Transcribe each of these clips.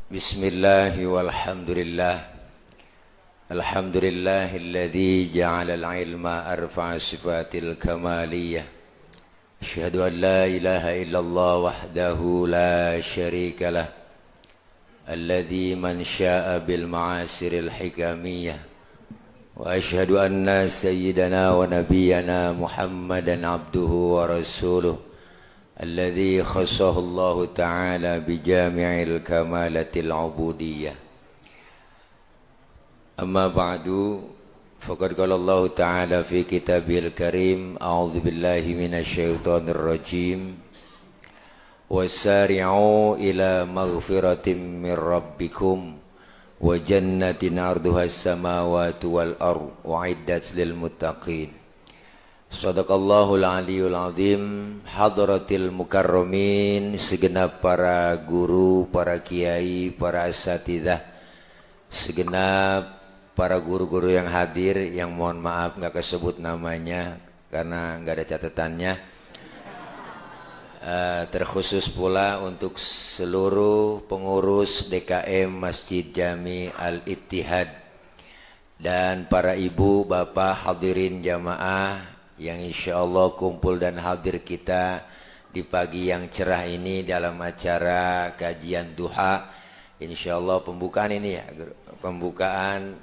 Bismillah walhamdulillah. Alhamdulillahilladzi ja'ala al-ilma arfa'a sifatil kamaliyah. Asyhadu an la ilaha illallah wahdahu la syarika lah. Alladzi man syaa bil ma'asiril hikamiyah. Wa asyhadu anna sayyidana wa nabiyyana Muhammadan abduhu wa rasuluh. Alladzi khassahu Allah Ta'ala bi jami'il kamalatil ubudiyyah. Amma ba'du, faqad qala Allah Ta'ala fi kitabil karim, a'udzu billahi minasy syaithanir rajim. Wasari'u ila maghfiratin mir rabbikum wa jannatin 'arduhas samawati wal ardh u'iddat lil muttaqin. Shadaqallahul aliyul azim. Hadratil mukarramin, segenap para guru, para kiai, para asatidzah, segenap para guru-guru yang hadir, yang mohon maaf nggak kesebut namanya karena nggak ada catatannya. Terkhusus pula untuk seluruh pengurus DKM Masjid Jami Al-Ittihad dan para ibu, bapak, hadirin jamaah yang insya Allah kumpul dan hadir kita di pagi yang cerah ini dalam acara kajian duha. Insya Allah pembukaan ini ya, pembukaan,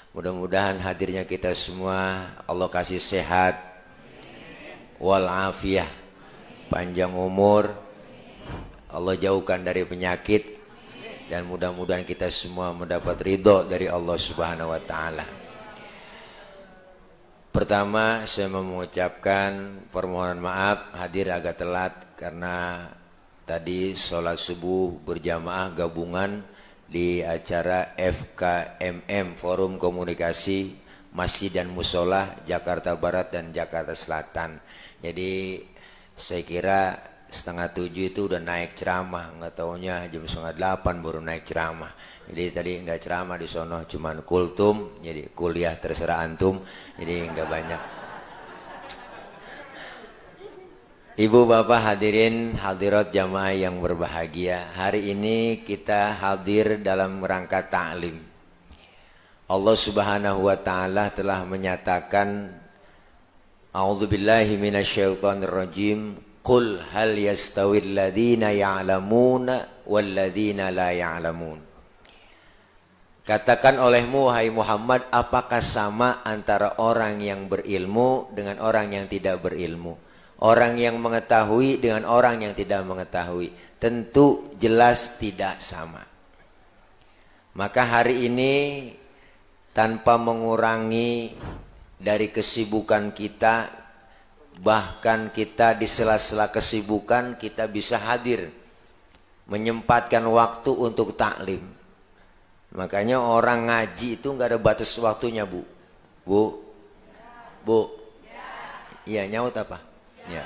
mudah-mudahan hadirnya kita semua Allah kasih sehat walafiah, panjang umur, Allah jauhkan dari penyakit, dan mudah-mudahan kita semua mendapat ridho dari Allah Subhanahu wa Ta'ala. Pertama, saya mengucapkan permohonan maaf hadir agak telat karena tadi sholat subuh berjamaah gabungan di acara FKMM, Forum Komunikasi Masjid dan Musola Jakarta Barat dan Jakarta Selatan. Jadi saya kira 6:30 itu udah naik ceramah, nggak taunya jam 7:30 baru naik ceramah. Jadi tadi nggak ceramah di sono, cuman kultum, jadi kuliah terserah antum, jadi nggak banyak. Ibu bapak hadirin hadirat jamaah yang berbahagia, hari ini kita hadir dalam rangka ta'lim. Allah Subhanahu wa Ta'ala telah menyatakan, a'udzubillahi minasyaitonir rajim, qul hal yastawil ladzina ya'lamuna wal ladzina la ya'lamun. Katakan olehmu wahai Muhammad, apakah sama antara orang yang berilmu dengan orang yang tidak berilmu, orang yang mengetahui dengan orang yang tidak mengetahui? Tentu jelas tidak sama. Maka hari ini tanpa mengurangi dari kesibukan kita, bahkan kita di sela-sela kesibukan kita bisa hadir menyempatkan waktu untuk taklim. Makanya orang ngaji itu nggak ada batas waktunya, Bu. Iya, nyaut apa? Ya.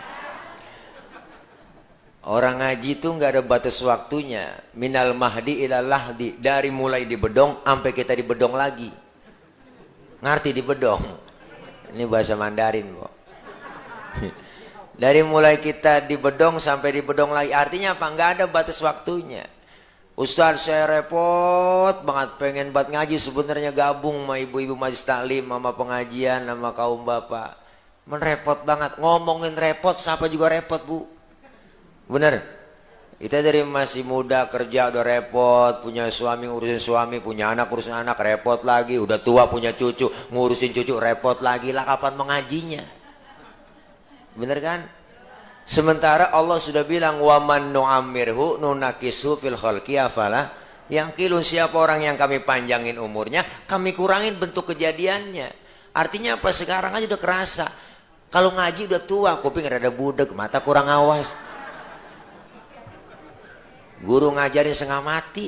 Orang ngaji itu nggak ada batas waktunya. Minal mahdi ilal lahdi, dari mulai di bedong sampai kita di bedong lagi. Ngerti di bedong? Ini bahasa Mandarin, Bu. Dari mulai kita di bedong sampai di bedong lagi, artinya apa? Nggak ada batas waktunya. Ustaz, saya repot banget pengen buat ngaji, sebenarnya gabung sama ibu-ibu majelis taklim, sama pengajian, sama kaum bapak. Menrepot banget, ngomongin repot, siapa juga repot, Bu. Bener? Kita dari masih muda kerja udah repot, punya suami ngurusin suami, punya anak ngurusin anak, repot lagi. Udah tua punya cucu, ngurusin cucu, repot lagi. Lah kapan mengajinya? Bener kan? Sementara Allah sudah bilang, wa man nu'ammirhu nunakisu fil khalqi afala yaqilun. Siapa orang yang kami panjangin umurnya, kami kurangin bentuk kejadiannya. Artinya apa? Sekarang aja udah kerasa. Kalau ngaji udah tua, kuping rada budek, mata kurang awas. Guru ngajarin setengah mati.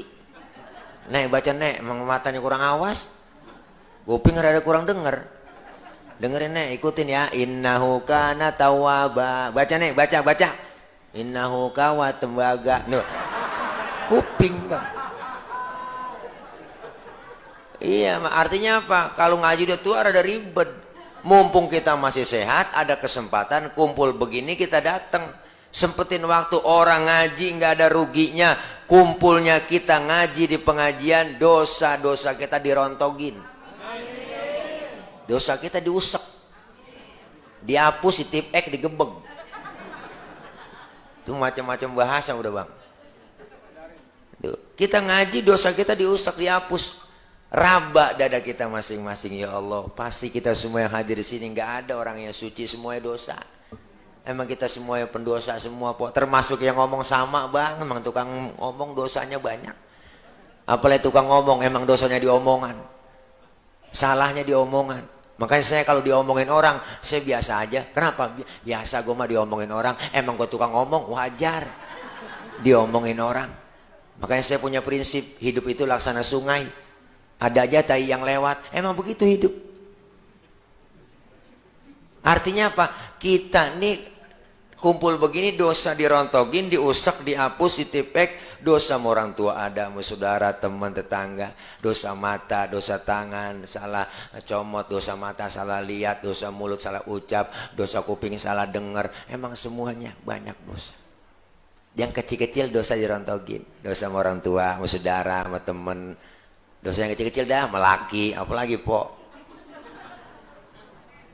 Nek baca nek, emang matanya kurang awas. Kuping rada kurang denger. Dengerin nek, ikutin ya. Innahu kana tawwaba. Baca nek, baca. Innahu kawa tembaga. Nuh. Kuping, Bang. Iya, artinya apa? Kalau ngaji udah tua rada ribet. Mumpung kita masih sehat, ada kesempatan kumpul begini kita datang. Sempetin waktu, orang ngaji nggak ada ruginya. kumpulnya kita ngaji di pengajian, dosa-dosa kita dirontogin. Dosa kita diusek. Dihapus, ditipek, digebeg. Itu macam-macam bahasa udah bang. Tuh. Kita ngaji, dosa kita diusek, dihapus. Raba dada kita masing-masing. Ya Allah, pasti kita semua yang hadir di sini nggak ada orang yang suci, semuanya dosa. Emang kita semuanya pendosa semua, termasuk yang ngomong sama bang. Emang tukang ngomong dosanya banyak. Apalagi tukang ngomong, emang dosanya di omongan, salahnya di omongan. Makanya saya kalau diomongin orang, saya biasa aja. Kenapa? Biasa gue mah diomongin orang. Emang gue tukang ngomong, wajar diomongin orang. Makanya saya punya prinsip, hidup itu laksana sungai. Ada aja tai yang lewat. Emang begitu hidup. Artinya apa? Kita nih kumpul begini, dosa dirontogin, diusek, dihapus, ditipek. Dosa sama orang tua ada, sama saudara, teman, tetangga. Dosa mata, dosa tangan, salah comot, dosa mata, salah lihat, dosa mulut, salah ucap, dosa kuping, salah dengar. Emang semuanya banyak dosa. Yang kecil-kecil dosa dirontogin. Dosa sama orang tua, sama saudara, sama teman. Dosa yang kecil-kecil dah, sama laki, apalagi po.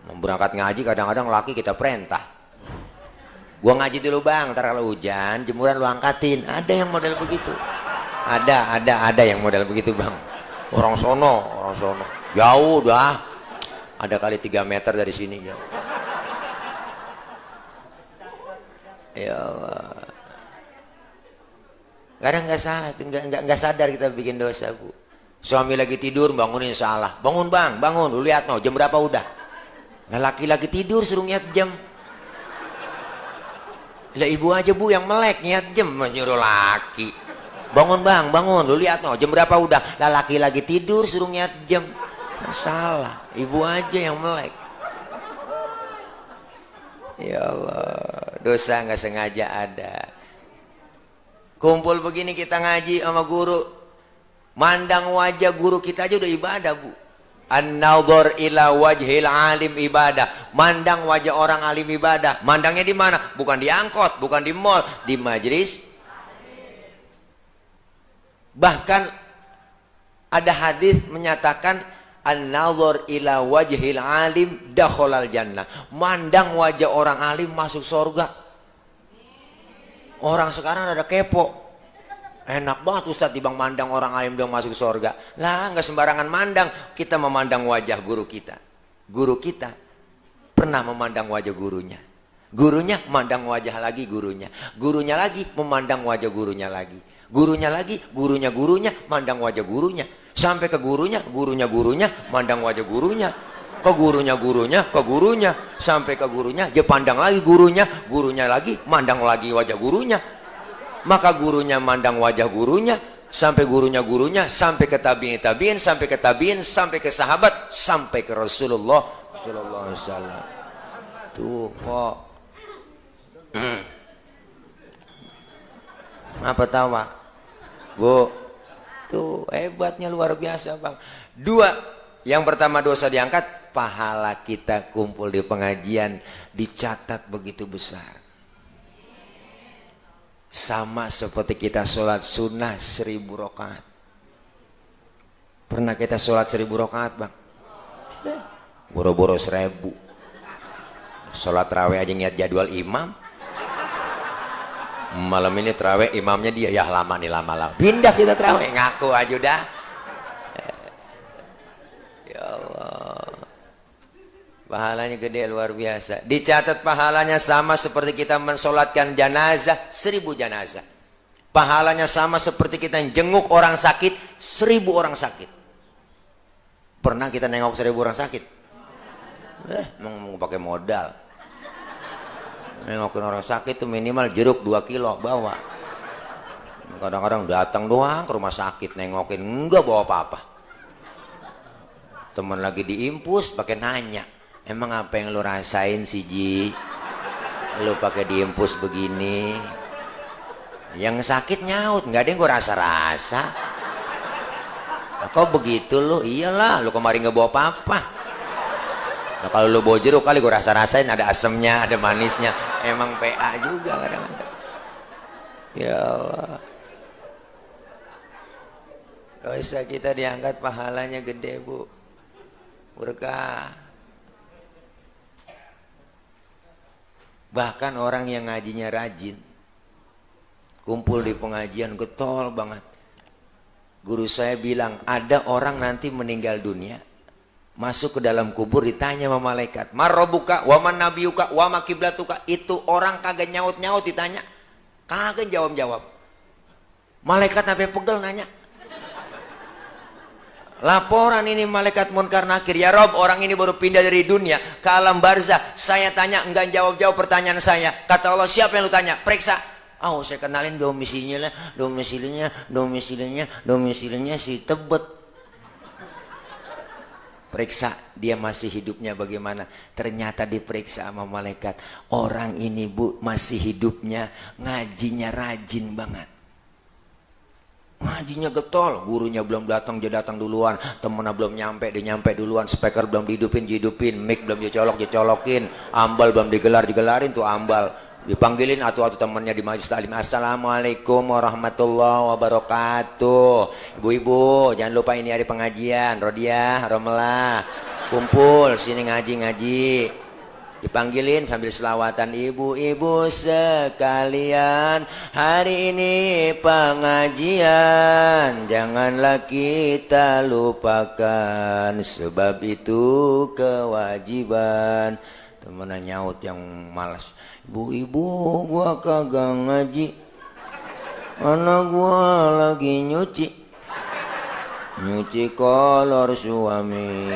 Mau berangkat ngaji kadang-kadang laki kita perintah. Gua ngaji dulu bang, ntar kalau hujan jemuran lu angkatin. Ada yang model begitu. Ada yang model begitu bang. Orang sono. Jauh dah. Ada kali 3 meter dari sini jauh. Ya Allah. Kadang nggak salah, nggak sadar kita bikin dosa bu. Suami lagi tidur bangunin salah. Bangun bang, bangun. Lu lihat no, jam berapa udah? Nah laki-laki tidur suruh ngiat jam. Lah ibu aja bu yang melek niat jam menyuruh laki. Bangun bang, bangun. Lu lihat no, jam berapa udah? Lah laki lagi tidur suruh niat jam. Salah, ibu aja yang melek. Ya Allah, dosa nggak sengaja ada. Kumpul begini kita ngaji sama guru, mandang wajah guru kita aja udah ibadah bu. An-nadhar ila wajhil alim ibadah. Mandang wajah orang alim ibadah. Mandangnya di mana? Bukan di angkot, bukan di mall, di majelis. Bahkan ada hadis menyatakan an-nadhar ila wajhil alim dakhalal jannah. Mandang wajah orang alim masuk surga. Orang sekarang ada kepo. Enak banget Ustadz dibang mandang orang alim dong masuk surga. Lah nggak sembarangan mandang. Kita memandang wajah guru kita. Guru kita pernah memandang wajah gurunya. Gurunya memandang wajah lagi gurunya. Gurunya lagi memandang wajah gurunya lagi. Gurunya lagi, gurunya mandang wajah gurunya. Sampai ke gurunya mandang wajah gurunya. Ke gurunya, sampai ke gurunya, dia pandang lagi gurunya lagi, mandang lagi wajah gurunya. Maka gurunya mandang wajah gurunya, sampai gurunya, sampai ke tabiin, sampai ke sahabat, sampai ke Rasulullah sallallahu alaihi wasallam. Tuh kok. Apa tawa? Bu. Tuh hebatnya luar biasa, Bang. 2, yang pertama dosa diangkat, pahala kita kumpul di pengajian dicatat begitu besar. Sama seperti kita sholat sunnah 1000 rakaat. Pernah kita sholat 1000 rakaat bang? Boro-boro 1000. Sholat terawih aja niat jadwal imam. Malam ini terawih imamnya dia, ya lama nih lama. Pindah kita terawih, ngaku aja udah. Ya Allah. Pahalanya gede luar biasa. Dicatat pahalanya sama seperti kita mensolatkan jenazah 1000 jenazah. Pahalanya sama seperti kita jenguk orang sakit 1000 orang sakit. Pernah kita nengok 1000 orang sakit? Mau pakai modal. Nengokin orang sakit itu minimal jeruk 2 kilo bawa. Kadang-kadang datang doang ke rumah sakit nengokin, enggak bawa apa-apa. Teman lagi diimpus pakai nanya. Emang apa yang lu rasain sih Ji? Lu pakai diimpus begini. Yang sakit nyaut, nggak ada yang gue rasa-rasa. Nah, kok begitu lu? Iyalah, lu kemarin nggak bawa apa-apa. Nah, kalau lu bawa jeruk kali gue rasa-rasain ada asemnya, ada manisnya. Emang PA juga kadang-kadang. Ya Allah. Dosa kita diangkat, pahalanya gede, Bu. Berkah. Bahkan orang yang ngajinya rajin, kumpul di pengajian getol banget. Guru saya bilang, ada orang nanti meninggal dunia, masuk ke dalam kubur, ditanya sama malaikat, "Marrobuka, waman nabiyuka, wama kiblatuka." Itu orang kagak nyaut-nyaut ditanya, kagak jawab-jawab. Malaikat sampai pegel nanya. Laporan ini malaikat Munkar Nakir, "Ya Rob, orang ini baru pindah dari dunia ke alam barzah. Saya tanya, enggak jawab-jawab pertanyaan saya." Kata Allah, "Siapa yang lu tanya? Periksa." Oh, saya kenalin domisilinya si Tebet. Periksa dia masih hidupnya bagaimana. Ternyata diperiksa sama malaikat, orang ini, Bu, masih hidupnya, ngajinya rajin banget. Ngajinya getol, gurunya belum datang, dia datang duluan, temennya belum nyampe, dia nyampe duluan, speaker belum dihidupin, mic belum dicolokin, ambal belum digelarin tuh ambal. Dipanggilin atu-atu temennya di majelis taklim, "Assalamualaikum warahmatullahi wabarakatuh. Ibu-ibu, jangan lupa ini hari pengajian, Rodiah, Romelah, kumpul sini ngaji-ngaji." Dipanggilin sambil selawatan, "Ibu-ibu sekalian, hari ini pengajian, janganlah kita lupakan, sebab itu kewajiban." Temennya nyaut yang malas, "Ibu-ibu, gua kagak ngaji, mana gua lagi nyuci kolor suami,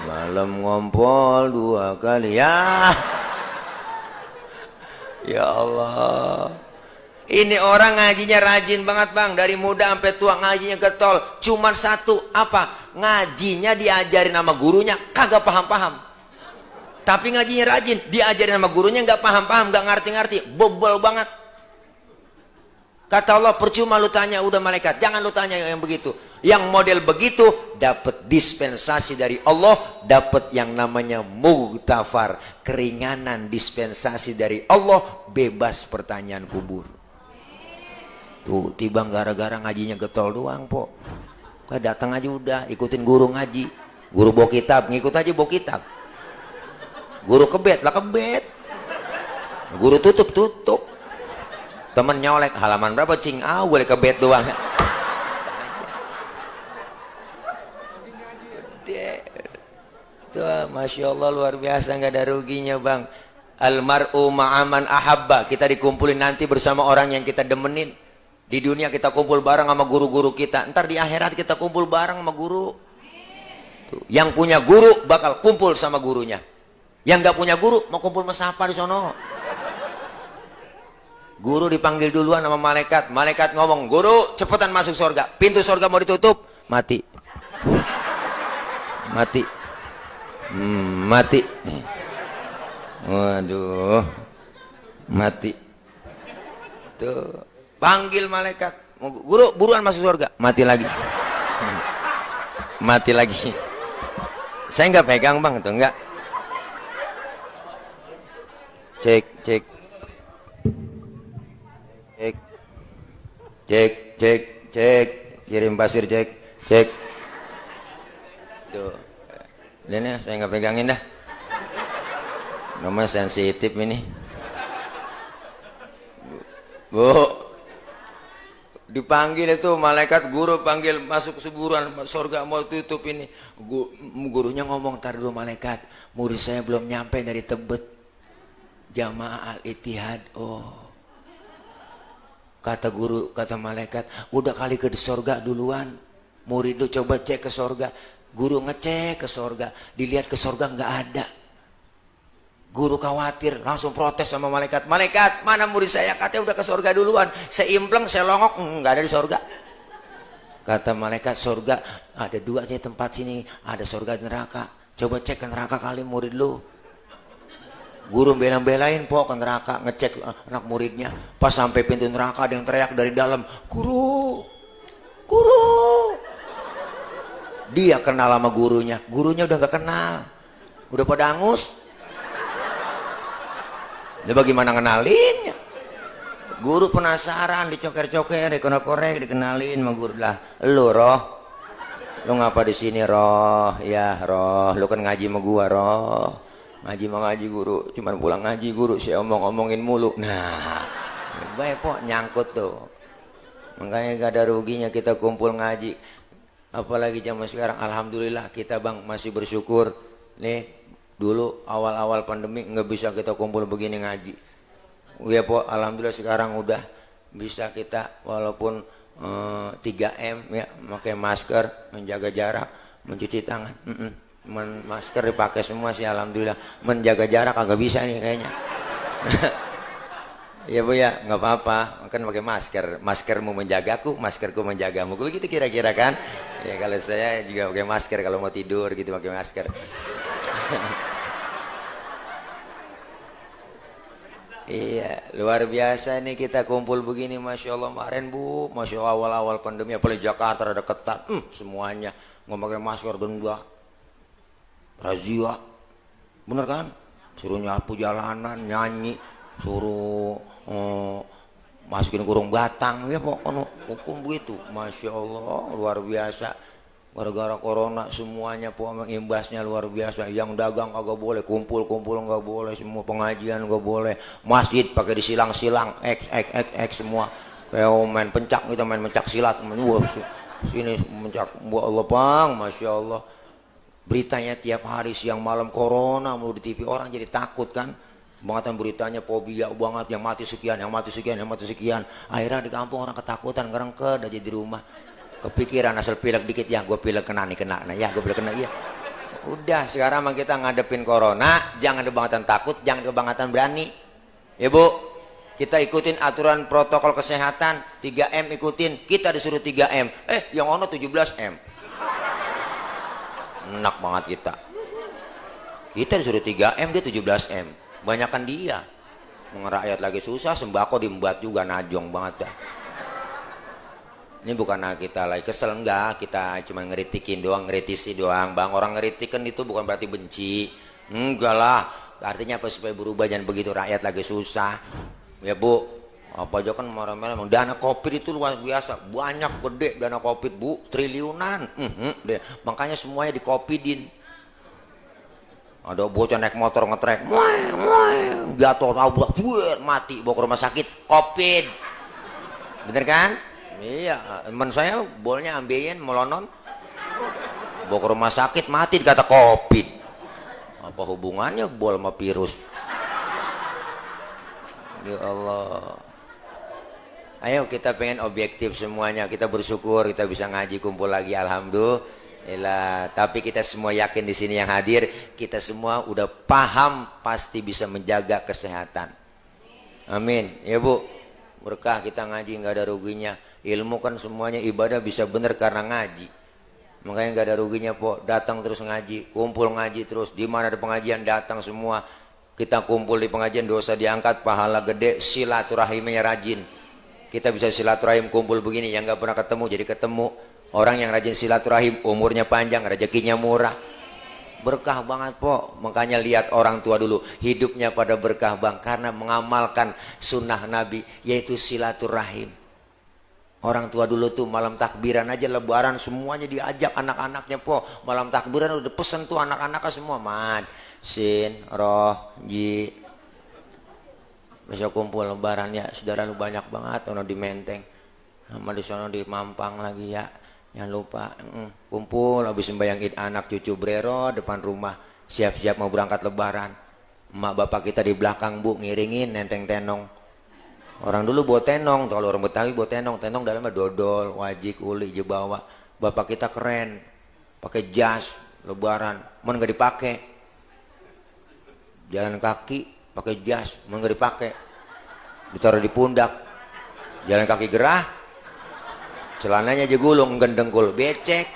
malam ngompol 2 kali." Ya Allah, ini orang ngajinya rajin banget, Bang, dari muda sampai tua ngajinya getol. Cuman satu, apa? Ngajinya diajarin sama gurunya kagak paham-paham, tapi ngajinya rajin, diajarin sama gurunya nggak paham-paham, nggak ngerti-ngerti, bobol banget. Kata Allah, percuma lu tanya, udah malaikat, jangan lu tanya yang begitu. Yang model begitu dapat dispensasi dari Allah, dapat yang namanya mughfar, keringanan dispensasi dari Allah, bebas pertanyaan kubur. Tuh, tiba gara-gara ngajinya getol doang, po. Kayak datang aja udah, ikutin guru ngaji. Guru bawa kitab, ngikut aja bawa kitab. Guru kebet lah kebet. Guru tutup. Temen nyolek, "Halaman berapa, Cing?" "Ah, boleh kebet doang." Tuh, Masya Allah, luar biasa, nggak ada ruginya, Bang. Almar'u ma'aman ahabba, kita dikumpulin nanti bersama orang yang kita demenin. Di dunia kita kumpul bareng sama guru-guru kita, ntar di akhirat kita kumpul bareng sama guru. Tuh, yang punya guru bakal kumpul sama gurunya, yang nggak punya guru mau kumpul sama siapa di sono. Guru dipanggil duluan sama malaikat, malaikat ngomong, "Guru, cepetan masuk surga." Pintu surga mau ditutup, mati. Waduh, mati. Tuh, panggil malaikat, "Guru, buruan masuk surga." Mati lagi. Mati lagi. Saya nggak pegang, Bang, tuh enggak. Cek. Kirim pasir, cek. Tuh. Ini saya nggak pegangin dah. Namanya sensitif ini. Bu, dipanggil itu malaikat, guru panggil masuk suburan surga mau tutup ini. Gurunya ngomong, "Tar dulu malaikat, murid saya belum nyampe dari Tebet, Jamaah Al-Ittihad." Oh, kata guru, kata malaikat, "Udah kali ke surga duluan, murid lu coba cek ke surga." Guru ngecek ke surga, dilihat ke surga nggak ada. Guru khawatir, langsung protes sama malaikat, "Malaikat, mana murid saya? Katanya udah ke surga duluan. Saya impleng, saya longok, nggak ada di surga." Kata malaikat, "Surga ada 2 aja tempat sini, ada surga dan neraka. Coba cek ke neraka kali murid lu." Guru bela-belain ke neraka, ngecek anak muridnya. Pas sampai pintu neraka ada yang teriak dari dalam, "Guru, guru." Dia kenal sama gurunya udah gak kenal, udah pada angus. Dia bagaimana kenalinnya? Guru penasaran, dicoker-coker, dikorek-korek, dikenalin sama guru lah. "Lu, Roh, Lu ngapa di sini, Roh? Ya, Roh, lu kan ngaji sama gua, Roh. Ngaji mah ngaji guru, cuman pulang ngaji guru sih omongin mulu. Nah, baik po nyangkut tuh. Makanya gak ada ruginya kita kumpul ngaji. Apalagi zaman sekarang, alhamdulillah kita bang masih bersyukur. Nih, dulu awal-awal pandemi nggak bisa kita kumpul begini ngaji. Ya po, alhamdulillah sekarang udah bisa kita walaupun 3M ya, pakai masker, menjaga jarak, mencuci tangan. Masker dipakai semua sih alhamdulillah. Menjaga jarak agak bisa nih kayaknya. Ya bu ya, nggak apa-apa, kan pakai masker. Maskermu menjagaku, maskerku menjagamu. Begitu kira-kira kan? Ya kalau saya juga pakai masker kalau mau tidur gitu pakai masker. Iya, luar biasa nih kita kumpul begini, masya Allah. Kemarin bu, masya Allah awal-awal pandemi, apalagi Jakarta ada ketat, semuanya nggak pakai masker denda, razia, bener kan? Suruh nyapu jalanan, nyanyi, suruh masukin kurung batang, ya pokoknya hukum begitu, masya Allah luar biasa. Gara-gara corona semuanya imbasnya luar biasa. Yang dagang kagak boleh, kumpul nggak boleh, semua pengajian nggak boleh, masjid pakai disilang-silang, x semua. Kayak main pencak gitu, main pencak silat, sini mencak, bu Allah bang, masya Allah. Beritanya tiap hari siang malam corona mau di TV, orang jadi takut kan. Bangatan beritanya fobia banget, yang mati sekian, yang mati sekian, yang mati sekian. Akhirnya di kampung orang ketakutan, ngerengket aja di rumah. Kepikiran asal pilek dikit, ya gue pilek kena, nah ya gue pilek kena, iya. Udah sekarang mah kita ngadepin corona, jangan kebangetan takut, jangan kebangetan berani. Ya bu, kita ikutin aturan protokol kesehatan, 3M ikutin, kita disuruh 3M. Yang ono 17M. Enak banget kita. Kita disuruh 3M, dia 17M. Banyakan dia. Rakyat lagi susah, sembako diembat juga, najong banget dah. Ini bukan kita lagi kesel, enggak, kita cuma ngeritikin doang, ngeritisi doang bang. Orang ngeritikan itu bukan berarti benci, enggak lah, artinya apa, supaya berubah, jangan begitu, rakyat lagi susah. Ya bu, apa aja kan marah-marah. Dana Covid itu luar biasa, banyak, gede dana Covid bu, triliunan. Makanya semuanya di Covidin. Ada bocah naik motor ngetrek, jatuh tabrak, mati, bawa ke rumah sakit, Covid, bener kan? Iya, teman saya bolnya ambeien melonon, bawa ke rumah sakit, mati dikata Covid. Apa hubungannya bol sama virus? Ya Allah. Ayo kita pengen objektif semuanya, kita bersyukur kita bisa ngaji kumpul lagi, alhamdulillah. Tapi kita semua yakin di sini yang hadir, kita semua udah paham pasti bisa menjaga kesehatan. Amin. Ya bu, berkah kita ngaji, nggak ada ruginya. Ilmu kan semuanya ibadah bisa bener karena ngaji. Makanya nggak ada ruginya po, datang terus ngaji, kumpul ngaji terus. Di mana ada pengajian datang semua. Kita kumpul di pengajian, dosa diangkat, pahala gede, silaturahimnya rajin. Kita bisa silaturahim kumpul begini, yang nggak pernah ketemu jadi ketemu. Orang yang rajin silaturahim umurnya panjang, rezekinya murah. Berkah banget po. Makanya lihat orang tua dulu, hidupnya pada berkah bang, karena mengamalkan sunnah Nabi, yaitu silaturahim. Orang tua dulu tuh malam takbiran aja lebaran semuanya diajak anak-anaknya po. Malam takbiran udah pesen tuh anak-anaknya semua, Mad, Sin, Roh, Ji. Besok kumpul lebaran ya, saudara lu banyak banget, ono di Menteng, sama di sono di Mampang lagi ya. Jangan lupa kumpul habis sembahyang Id anak cucu brero depan rumah, siap-siap mau berangkat lebaran. Emak bapak kita di belakang bu ngiringin nenteng tenong. Orang dulu bawa tenong, kalau orang Betawi bawa tenong, tenong dalamnya dodol, wajik, uli, jebawa. Bapak kita keren, pakai jas, lebaran, mana nggak dipakai. Jalan kaki, pakai jas, mana nggak dipakai. Ditaruh di pundak, jalan kaki gerah, celananya aja gulung, gendengkul, becek,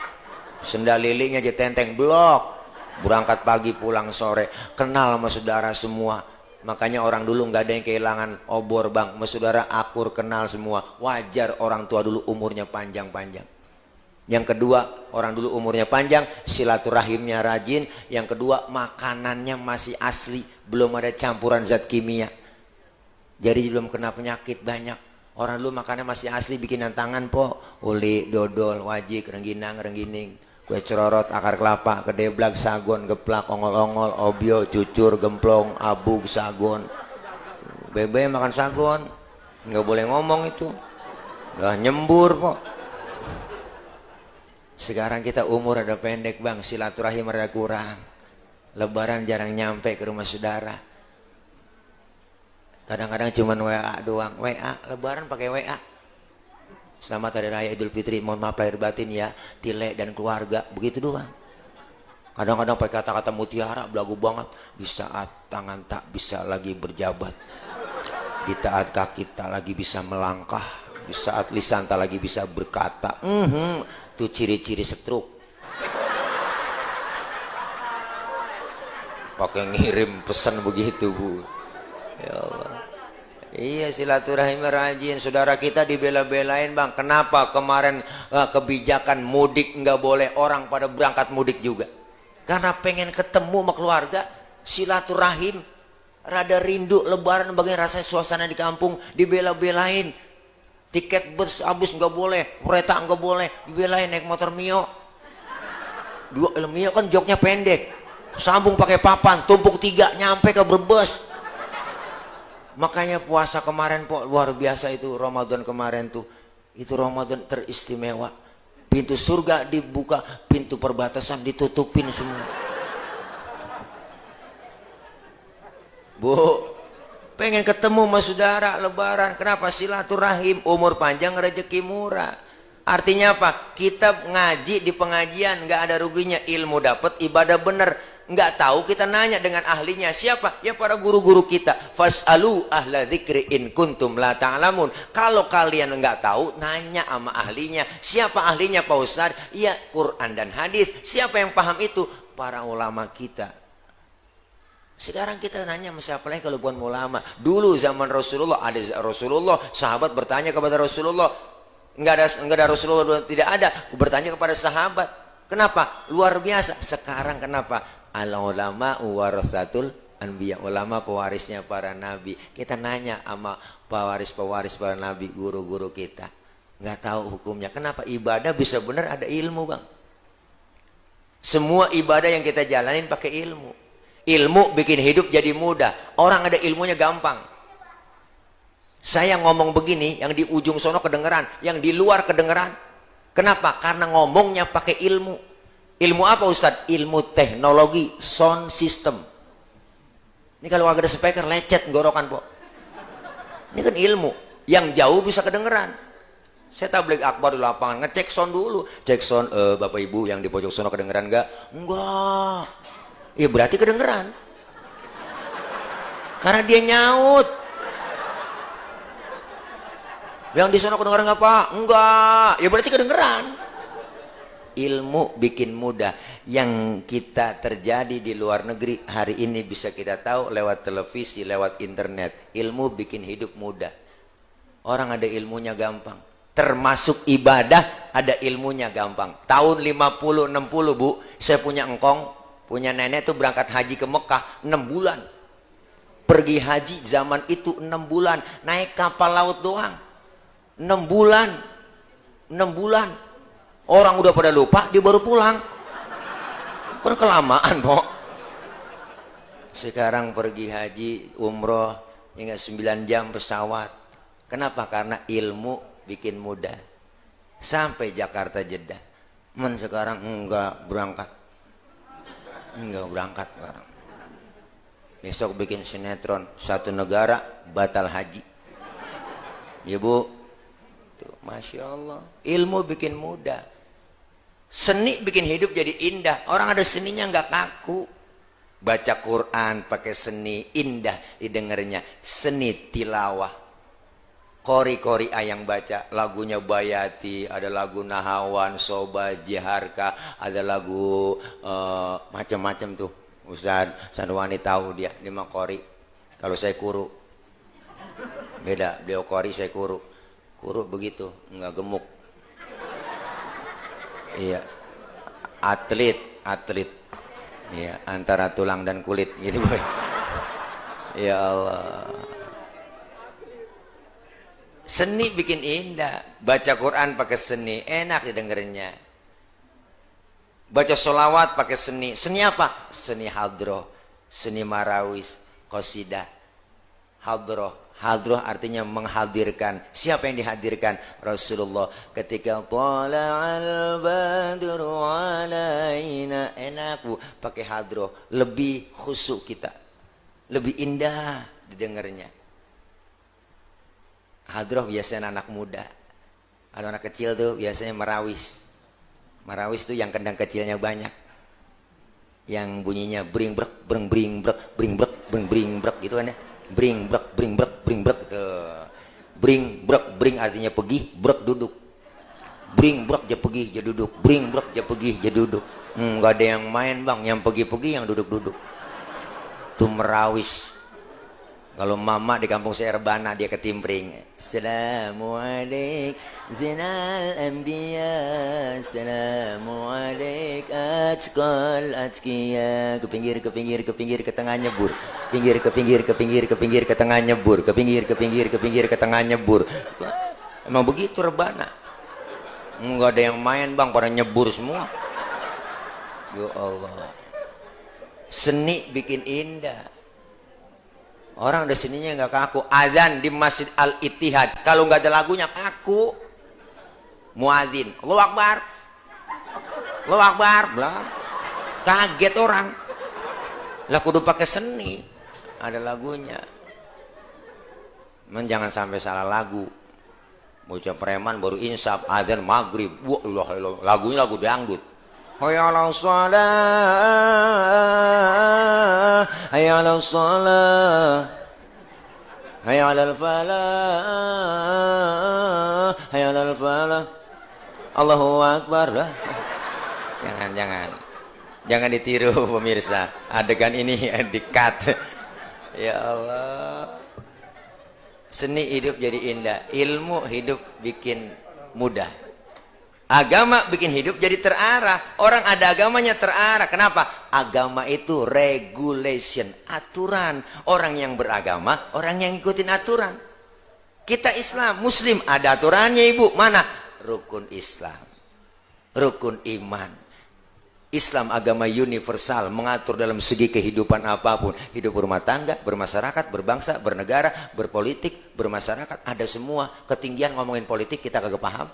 sendal lilinya aja tenteng, blok. Berangkat pagi pulang sore, kenal sama saudara semua. Makanya orang dulu nggak ada yang kehilangan obor bang, sama saudara akur kenal semua. Wajar orang tua dulu umurnya panjang-panjang. Yang kedua, orang dulu umurnya panjang, silaturahimnya rajin. Yang kedua, makanannya masih asli, belum ada campuran zat kimia. Jadi belum kena penyakit banyak. Orang dulu makannya masih asli, bikinan tangan po, uli, dodol, wajik, rengginang, renggining. kue cerorot, akar kelapa, kedeblak, sagon, geplak, ongol-ongol, obyo, cucur, gemplong, abug, sagon. Bebe makan sagon, nggak boleh ngomong itu, udah nyembur kok. Sekarang kita umur ada pendek bang, silaturahim ada kurang, lebaran jarang nyampe ke rumah saudara. Kadang-kadang cuman WA doang, WA, lebaran pakai WA. Selamat Hari Raya Idul Fitri, mohon maaf lahir batin ya, Tile dan keluarga, begitu doang. Kadang-kadang pakai kata-kata mutiara, belagu banget. Di saat tangan tak bisa lagi berjabat, di saat kaki tak lagi bisa melangkah, di saat lisan tak lagi bisa berkata, itu ciri-ciri stroke. Pakai ngirim pesan begitu bu, ya Allah. Iya, silaturahim rajin. Saudara kita dibela-belain bang. Kenapa kemarin kebijakan mudik nggak boleh, orang pada berangkat mudik juga? Karena pengen ketemu sama keluarga, silaturahim. Rada rindu lebaran, bagaimana rasanya suasana di kampung, dibela-belain. Tiket bus habis nggak boleh, kereta nggak boleh, dibelain naik motor Mio. Mio kan joknya pendek, sambung pakai papan, tumpuk 3 nyampe ke Brebes. Makanya puasa kemarin luar biasa itu, Ramadan kemarin tuh, itu Ramadan teristimewa. Pintu surga dibuka, pintu perbatasan ditutupin semua. Bu, pengen ketemu sama saudara lebaran, kenapa? Silaturahim, umur panjang rezeki murah. Artinya apa? Kita ngaji di pengajian nggak ada ruginya, ilmu dapat, ibadah bener. Nggak tahu kita nanya dengan ahlinya. Siapa? Ya para guru-guru kita. Fas'alu ahla dzikri in kuntum la ta'lamun. Kalau kalian nggak tahu, nanya sama ahlinya. Siapa ahlinya Pak Ustadz? Ya Quran dan hadis. Siapa yang paham itu? Para ulama kita. Sekarang kita nanya sama siapa lagi kalau bukan ulama? Dulu zaman Rasulullah, ada Rasulullah, sahabat bertanya kepada Rasulullah. Nggak ada Rasulullah, tidak ada. Bertanya kepada sahabat. Kenapa? Luar biasa. Sekarang kenapa? Al-ulama warasatul anbiya, ulama pewarisnya para nabi. Kita nanya sama pewaris-pewaris para nabi, guru-guru kita. Nggak tahu hukumnya. Kenapa? Ibadah bisa benar ada ilmu bang. Semua ibadah yang kita jalanin pakai ilmu. Ilmu bikin hidup jadi mudah. Orang ada ilmunya gampang. Saya ngomong begini, yang di ujung sono kedengeran, yang di luar kedengeran. Kenapa? Karena ngomongnya pakai ilmu. Ilmu apa Ustadz? Ilmu teknologi, sound system. Ini kalau agak ada speaker lecet gorokan po. Ini kan ilmu. Yang jauh bisa kedengeran. Saya tabligh akbar di lapangan, ngecek sound dulu. Cek sound, bapak ibu yang di pojok sono kedengeran nggak? Enggak. Ya berarti kedengeran. Karena dia nyaut. Yang di sono kedengeran nggak Pak? Enggak. Ya berarti kedengeran. Ilmu bikin mudah. Yang kita terjadi di luar negeri hari ini bisa kita tahu lewat televisi, lewat internet. Ilmu bikin hidup mudah. Orang ada ilmunya gampang. Termasuk ibadah ada ilmunya gampang. Tahun 50-60 bu, saya punya engkong, punya nenek tuh berangkat haji ke Mekah 6 bulan. Pergi haji zaman itu 6 bulan. Naik kapal laut doang 6 bulan. 6 bulan. Orang udah pada lupa, dia baru pulang. Kan kelamaan, Pok. Sekarang pergi haji, umroh, hingga 9 jam pesawat. Kenapa? Karena ilmu bikin mudah. Sampai Jakarta Jeddah. Sekarang enggak berangkat. Enggak berangkat sekarang. Besok bikin sinetron, satu negara batal haji. Ya Bu. Tuh, Masya Allah. Ilmu bikin mudah. Seni bikin hidup jadi indah. Orang ada seninya nggak kaku. Baca Quran pakai seni, indah didengarnya. Seni tilawah. Kori-kori yang baca lagunya Bayati, ada lagu Nahawan, Soba, Jiharka, ada lagu macam-macam tuh. Ustaz Sanwani tahu dia, mah kori. Kalau saya kuru. Beda, beliau kori, saya kuru. Kuru begitu, nggak gemuk. Iya, atlet. Iya, antara tulang dan kulit gitu boy. Ya Allah. Seni bikin indah. Baca Quran pakai seni, enak didengarnya. Baca sholawat pakai seni. Seni apa? Seni hadroh, seni marawis, qasidah. Hadroh. Hadroh artinya menghadirkan. Siapa yang dihadirkan? Rasulullah. Ketika tala'al badru alaina, enak bu, pakai hadroh. Lebih khusyuk kita. Lebih indah didengarnya. Hadroh biasanya anak muda. Kalau anak kecil tuh biasanya marawis. Marawis tuh yang kendang kecilnya banyak. Yang bunyinya bring brek, bring brek, bring brek, bring brek gitu kan ya. Bring brek, bring brek, bring brek tuh. Bring brek, bring artinya pergi, brek duduk. Bring brek dia pergi, dia duduk. Bring brek dia pergi, dia duduk. Enggak ada yang main bang, yang pergi-pergi, yang duduk-duduk. Tuh merawis. Kalau mama di kampung saya rebana, dia ketimpring. Assalamualaikum zinal anbiya, assalamualaikum atqal atqiya. Ke pinggir, ke pinggir, ke pinggir, ke tengah nyebur. Pinggir, ke pinggir, ke pinggir, ke pinggir, ke tengah nyebur. Ke pinggir, ke pinggir, ke pinggir, ke tengah nyebur. Emang begitu rebana. Enggak ada yang main bang, pada nyebur semua. Ya Allah. Seni bikin indah. Orang di sininya nggak kaku. Azan di Masjid Al-Ittihad, kalau nggak ada lagunya kaku. Muadzin, Allahu Akbar, Allahu Akbar, blah. Kaget orang. Lah kudu pakai seni, ada lagunya. Men jangan sampai salah lagu. Bocah preman baru insaf, azan maghrib, wah lagunya lagu dangdut. Hayya 'alas shalah, hayya 'alas shalah, hayya 'alal falah, hayya 'alal falah. Allahu Akbar. Jangan ditiru pemirsa. Adegan ini di-cut. Ya Allah. Seni hidup jadi indah, ilmu hidup bikin mudah. Agama bikin hidup jadi terarah. Orang ada agamanya terarah. Kenapa? Agama itu regulation, aturan. Orang yang beragama, orang yang ngikutin aturan. Kita Islam, Muslim, ada aturannya ibu. Mana? Rukun Islam, rukun iman. Islam agama universal, mengatur dalam segi kehidupan apapun. Hidup berumah tangga, bermasyarakat, berbangsa, bernegara, berpolitik, bermasyarakat. Ada semua. Ketinggian ngomongin politik kita kagak paham.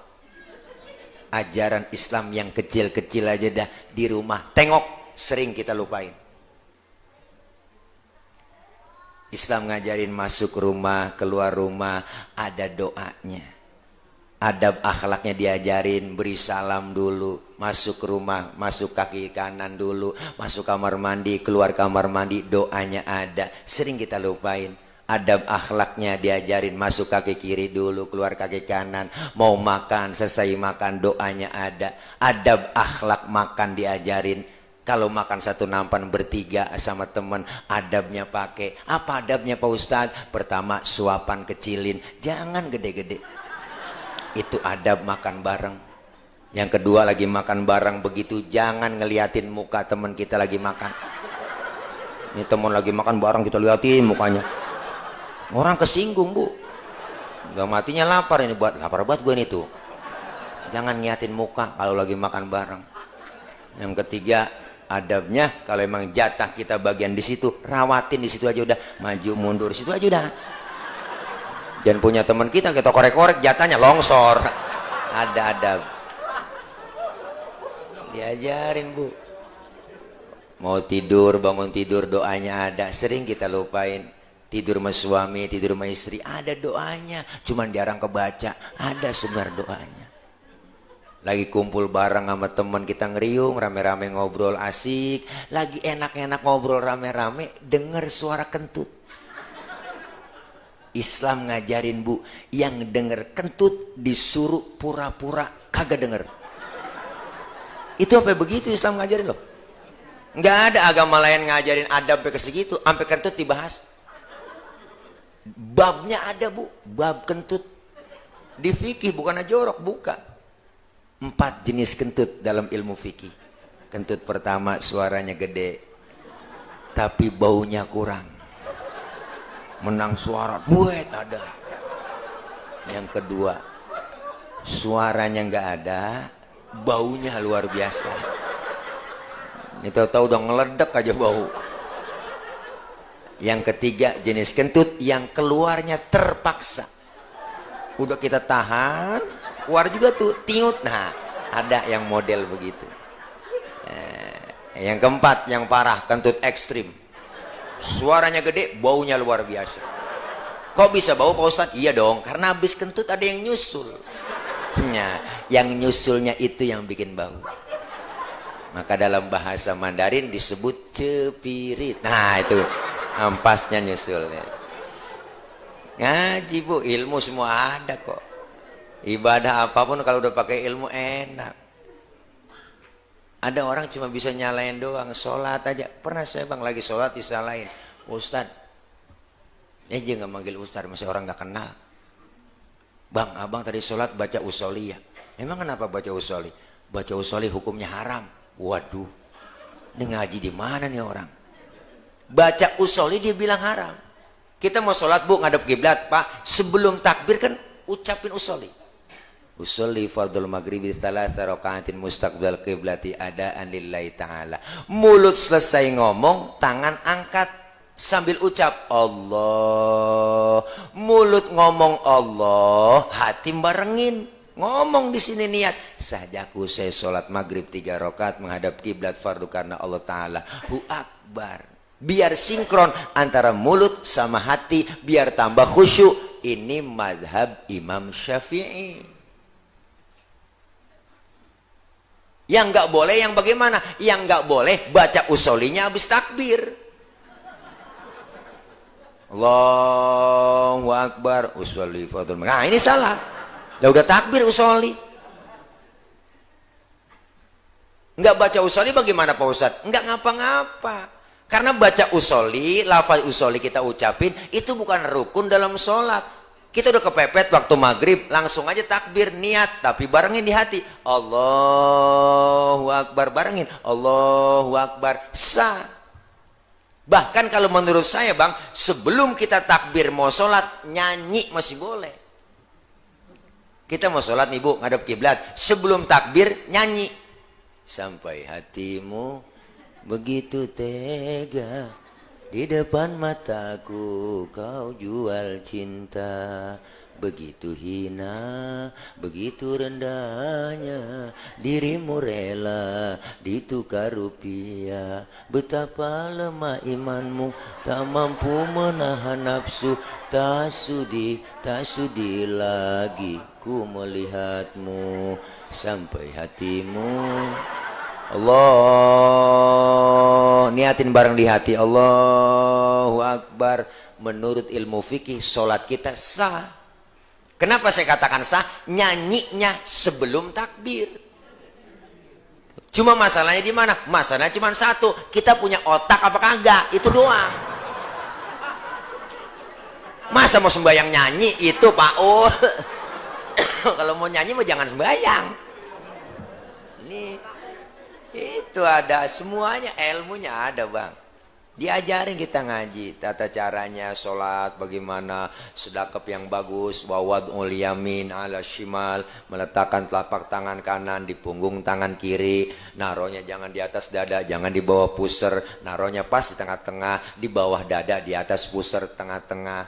Ajaran Islam yang kecil-kecil aja dah di rumah tengok sering kita lupain. Islam ngajarin masuk rumah, keluar rumah ada doanya. Adab akhlaknya diajarin, beri salam dulu, masuk ke rumah, masuk kaki kanan dulu, masuk kamar mandi, keluar kamar mandi, doanya ada. Sering kita lupain. Adab akhlaknya diajarin, masuk kaki kiri dulu, keluar kaki kanan. Mau makan, selesai makan, doanya ada. Adab akhlak makan diajarin. Kalau makan satu nampan bertiga sama teman, adabnya pakai. Apa adabnya Pak Ustadz? Pertama, suapan kecilin, jangan gede-gede. Itu adab makan bareng. Yang kedua, lagi makan bareng begitu, jangan ngeliatin muka teman kita lagi makan. Ini teman lagi makan bareng, kita liatin mukanya. Orang kesinggung bu, gak matinya lapar ini, buat lapar banget gue ini tuh. Jangan ngiatin muka kalau lagi makan bareng. Yang ketiga adabnya, kalau emang jatah kita bagian di situ, rawatin di situ aja udah, maju mundur situ aja udah. Dan punya teman kita korek-korek jatahnya longsor. Ada adab. Diajarin bu. Mau tidur, bangun tidur doanya ada, sering kita lupain. Tidur sama suami, tidur sama istri, ada doanya. Cuman jarang kebaca, ada sebenarnya doanya. Lagi kumpul bareng sama teman kita ngeriung, rame-rame ngobrol asik. Lagi enak-enak ngobrol rame-rame, denger suara kentut. Islam ngajarin bu, yang denger kentut disuruh pura-pura kagak denger. Itu sampai begitu Islam ngajarin loh. Nggak ada agama lain ngajarin adab sampai ke segitu, sampai kentut dibahas. Babnya ada bu, bab kentut di fikih, bukan jorok, buka 4 jenis kentut dalam ilmu fikih. Kentut pertama suaranya gede tapi baunya kurang, menang suara buet ada. Yang kedua suaranya nggak ada, baunya luar biasa. Ini tahu-tahu udah ngeledek aja bau. Yang ketiga jenis kentut yang keluarnya terpaksa. Udah kita tahan, keluar juga tuh tingut. Nah, ada yang model begitu. Yang keempat yang parah, kentut ekstrim. Suaranya gede, baunya luar biasa. Kok bisa bau Pak Ustadz? Iya dong, karena habis kentut ada yang nyusul. Nah, yang nyusulnya itu yang bikin bau. Maka dalam bahasa Mandarin disebut cepirit. Nah itu ampasnya nyusulnya. Ngaji bu, ilmu semua ada kok. Ibadah apapun kalau udah pakai ilmu enak. Ada orang cuma bisa nyalain doang, sholat aja. Pernah saya bang lagi sholat disalahin, Ustadz. Dia nggak manggil Ustadz, masih orang nggak kenal. Bang, abang tadi sholat baca usoli ya. Emang kenapa baca usoli? Baca usoli hukumnya haram. Waduh, ini ngaji di mana nih orang? Baca usoli dia bilang haram. Kita mau sholat bu, ngadep kiblat pak. Sebelum takbir kan ucapin usoli. Usoli fardul maghribi thalatha raka'atin mustaqbal qiblati adaan lillahi ta'ala. Mulut selesai ngomong, tangan angkat sambil ucap Allah. Mulut ngomong Allah, hati barengin. Ngomong di sini niat, sajaku saya sholat maghrib 3 rakaat menghadap kiblat fardu karena Allah Ta'ala. Hu akbar. Biar sinkron antara mulut sama hati, biar tambah khusyuk. Ini mazhab Imam Syafi'i. Yang nggak boleh yang bagaimana? Yang nggak boleh baca usolinya habis takbir. Allahu akbar usolli fardul. Nah ini salah. Lah udah takbir usoli. Enggak baca usoli bagaimana Pak Ustadz? Enggak ngapa-ngapa. Karena baca usoli, lafaz usoli kita ucapin, itu bukan rukun dalam sholat. Kita udah kepepet waktu maghrib, langsung aja takbir niat. Tapi barengin di hati. Allahu Akbar, barengin. Allahu Akbar, sah. Bahkan kalau menurut saya bang, sebelum kita takbir mau sholat, nyanyi masih boleh. Kita mau sholat nih bu, ngadep kiblat. Sebelum takbir nyanyi. Sampai hatimu begitu tega, di depan mataku kau jual cinta. Begitu hina, begitu rendahnya dirimu rela ditukar rupiah. Betapa lemah imanmu, tak mampu menahan nafsu. Tak sudi lagi ku melihatmu. Sampai hatimu Allah, niatin bareng di hati. Allahu Akbar. Menurut ilmu fikih sholat kita sah. Kenapa saya katakan sah? Nyanyinya sebelum takbir. Cuma masalahnya di mana? Masalahnya cuma satu. Kita punya otak apa kagak? Itu doang. Masa mau sembahyang nyanyi itu Pak Ul? Kalau mau nyanyi mau jangan sembahyang. Ini itu ada semuanya, ilmunya ada bang. Diajarin kita ngaji tata caranya sholat bagaimana, sedekap yang bagus, wawad'ul yamin ala shimal, meletakkan telapak tangan kanan di punggung tangan kiri, naronya jangan di atas dada, jangan di bawah pusar, naronya pas di tengah-tengah, di bawah dada, di atas pusar tengah-tengah.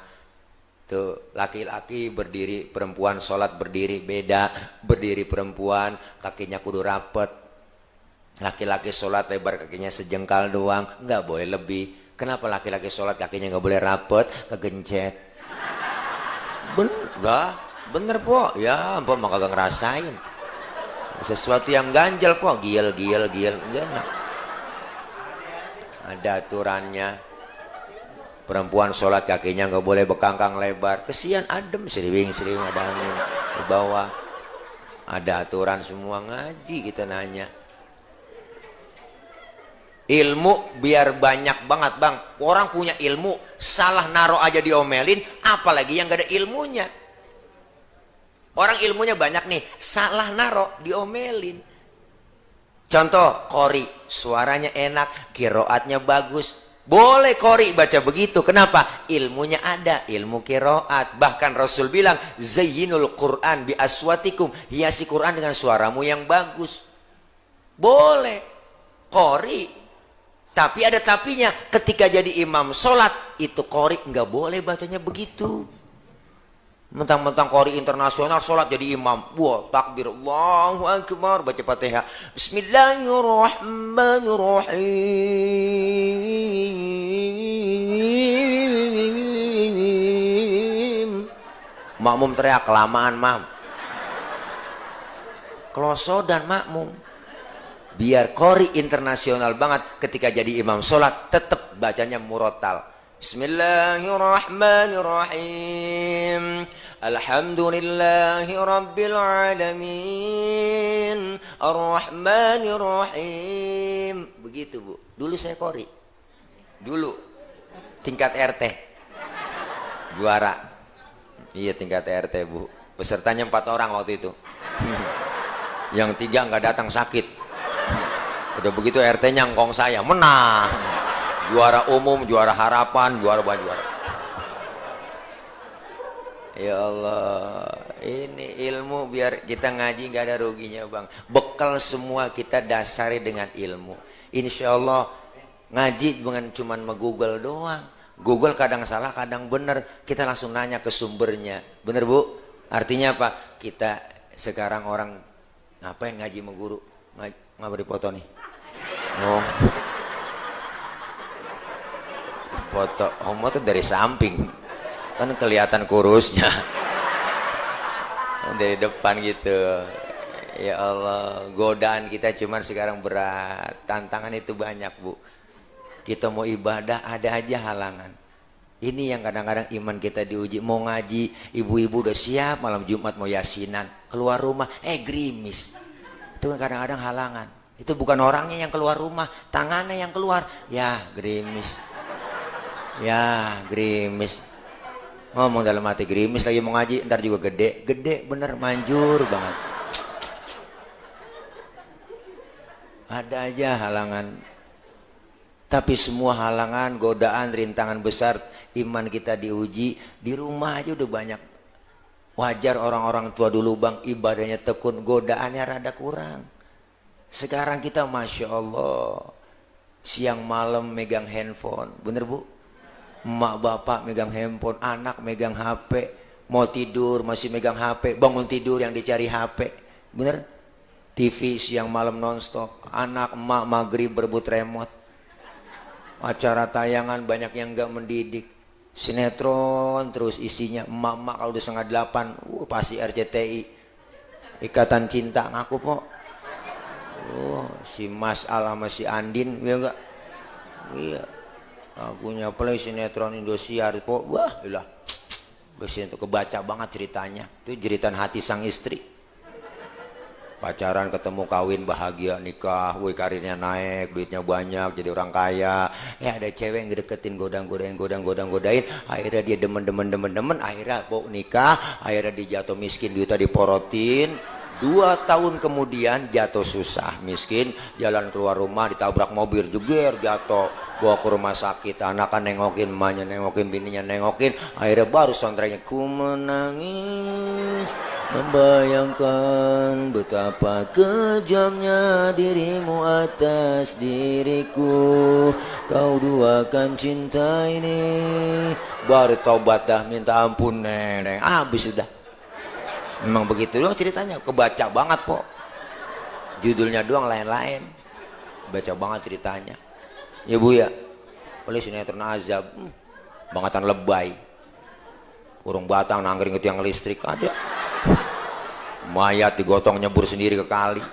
Tuh laki-laki berdiri, perempuan sholat berdiri beda, berdiri perempuan kakinya kudu rapet. Laki-laki sholat lebar kakinya sejengkal doang, nggak boleh lebih. Kenapa laki-laki sholat kakinya nggak boleh rapet, kegencet? Bener po, ya ampun maka gak ngerasain. Sesuatu yang ganjel po, giel. Enak. Ada aturannya. Perempuan sholat kakinya nggak boleh bekangkang lebar, kesian adem, siriwing ada angin di bawah. Ada aturan semua, ngaji kita nanya. Ilmu biar banyak banget bang. Orang punya ilmu, salah naro aja diomelin, apalagi yang gak ada ilmunya. Orang ilmunya banyak nih, salah naro diomelin. Contoh, qori, suaranya enak, kiroatnya bagus. Boleh qori baca begitu, kenapa? Ilmunya ada, ilmu kiroat. Bahkan Rasul bilang, zayyinul Qur'an bi aswatikum, hiasi Qur'an dengan suaramu yang bagus. Boleh. Qori. Tapi ada tapinya, ketika jadi imam sholat, itu qori, nggak boleh bacanya begitu. Mentang-mentang qori internasional sholat jadi imam, wah takbir Allahu Akbar, baca Fatihah, Bismillahirrahmanirrahim. Makmum teriak, kelamaan mam. Kloso dan makmum. Biar qori internasional banget, ketika jadi imam sholat tetap bacanya murotal. Bismillahirrahmanirrahim. Alhamdulillahi rabbil alamin. Ar-Rahmanirrahim. Begitu Bu. Dulu saya qori. Dulu tingkat RT. Juara. Iya tingkat RT Bu. Pesertanya 4 orang waktu itu. Yang 3 nggak datang sakit. Udah begitu RT-nya ngkong saya, menang. Juara umum, juara harapan, juara juara. Ya Allah, ini ilmu biar kita ngaji nggak ada ruginya Bang. Bekal semua kita dasari dengan ilmu. Insya Allah ngaji bukan cuma nge-google doang. Google kadang salah, kadang bener. Kita langsung nanya ke sumbernya. Bener Bu? Artinya apa? Kita sekarang orang ngapain ngaji sama guru? Nggak beri foto nih. Oh, foto homo tuh dari samping kan kelihatan kurusnya. Dari depan gitu. Ya Allah, godaan kita cuman sekarang berat, tantangan itu banyak Bu. Kita mau ibadah ada aja halangan. Ini yang kadang-kadang iman kita diuji. Mau ngaji, ibu-ibu udah siap malam Jumat mau yasinan, keluar rumah gerimis. Itu kan kadang-kadang halangan. Itu bukan orangnya yang keluar rumah, tangannya yang keluar. Ya gerimis. Ya gerimis. Ngomong dalam hati, gerimis lagi mau ngaji, ntar juga gede. Gede bener, manjur banget. Ada aja halangan. Tapi semua halangan, godaan, rintangan besar, iman kita diuji. Di rumah aja udah banyak. Wajar orang-orang tua dulu Bang, ibadahnya tekun, godaannya rada kurang. Sekarang kita Masya Allah, siang malam megang handphone, bener Bu? Emak bapak megang handphone, anak megang HP, mau tidur masih megang HP, bangun tidur yang dicari HP, bener? TV siang malam nonstop, anak emak maghrib berebut remote, acara tayangan banyak yang gak mendidik, sinetron terus isinya, emak-emak kalau udah 7:30, pasti RCTI, Ikatan Cinta, ngaku Po. Oh, si Mas Al sama si Andin, ya enggak? Iya. Akunya play sinetron Indosiar, Po. Wah, ilah. Biasanya itu kebaca banget ceritanya. Itu jeritan hati sang istri. Pacaran, ketemu, kawin, bahagia, nikah, karirnya naik, duitnya banyak, jadi orang kaya. Ada cewek yang deketin, godain. Akhirnya dia demen, akhirnya Po nikah, akhirnya dia jatuh miskin, duitnya diporotin. 2 tahun kemudian jatuh susah, miskin, jalan keluar rumah ditabrak mobil, jeger, jatuh, bawa ke rumah sakit, anaknya nengokin, emaknya nengokin, bininya nengokin, akhirnya baru soundtracknya, ku menangis membayangkan betapa kejamnya dirimu atas diriku, kau duakan cinta ini, baru taubat dah, minta ampun nenek, habis sudah. Memang begitu doang ceritanya, kebaca banget Po. Judulnya doang lain-lain. Baca banget ceritanya. Ya Bu ya. Paling sinetron azab. Bangetan lebay. Urung batang nangkring ke tiang listrik ada. Mayat digotong nyebur sendiri ke kali.